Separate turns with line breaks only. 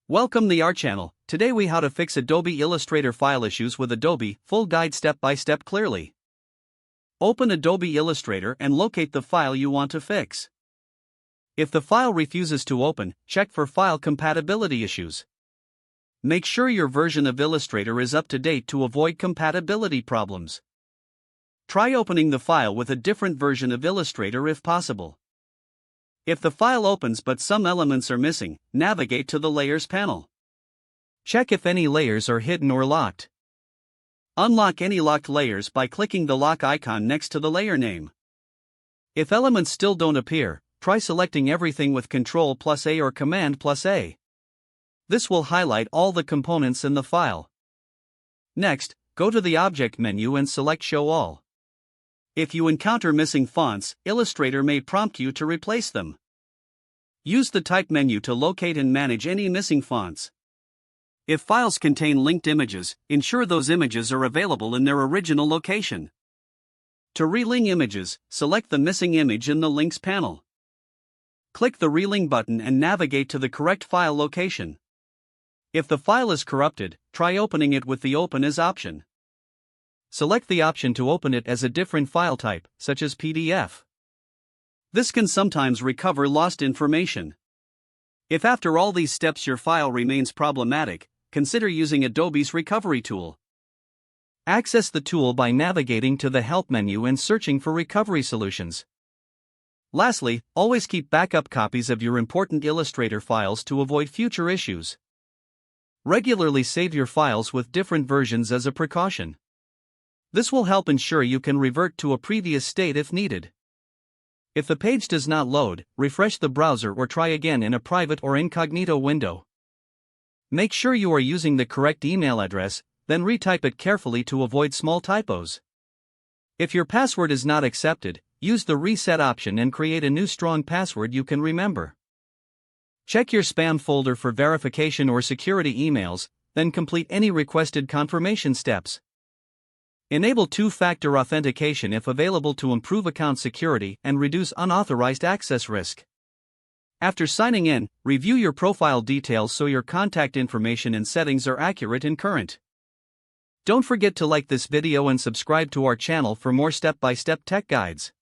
Welcome to our channel. Today we how to fix Adobe Illustrator file issues with Adobe, full guide step by step clearly. Open Adobe Illustrator and locate the file you want to fix. If the file refuses to open, check for file compatibility issues. Make sure your version of Illustrator is up to date to avoid compatibility problems. Try opening the file with a different version of Illustrator if possible. If the file opens but some elements are missing, navigate to the Layers panel. Check if any layers are hidden or locked. Unlock any locked layers by clicking the lock icon next to the layer name. If elements still don't appear, try selecting everything with Ctrl+A or Command+A. This will highlight all the components in the file. Next, go to the Object menu and select Show All. If you encounter missing fonts, Illustrator may prompt you to replace them. Use the Type menu to locate and manage any missing fonts. If files contain linked images, ensure those images are available in their original location. To relink images, select the missing image in the Links panel. Click the Relink button and navigate to the correct file location. If the file is corrupted, try opening it with the Open As option. Select the option to open it as a different file type, such as PDF. This can sometimes recover lost information. If after all these steps your file remains problematic, consider using Adobe's recovery tool. Access the tool by navigating to the Help menu and searching for recovery solutions. Lastly, always keep backup copies of your important Illustrator files to avoid future issues. Regularly save your files with different versions as a precaution. This will help ensure you can revert to a previous state if needed. If the page does not load, refresh the browser or try again in a private or incognito window. Make sure you are using the correct email address, then retype it carefully to avoid small typos. If your password is not accepted, use the Reset option and create a new strong password you can remember. Check your spam folder for verification or security emails, then complete any requested confirmation steps. Enable two-factor authentication if available to improve account security and reduce unauthorized access risk. After signing in, review your profile details so your contact information and settings are accurate and current. Don't forget to like this video and subscribe to our channel for more step-by-step tech guides.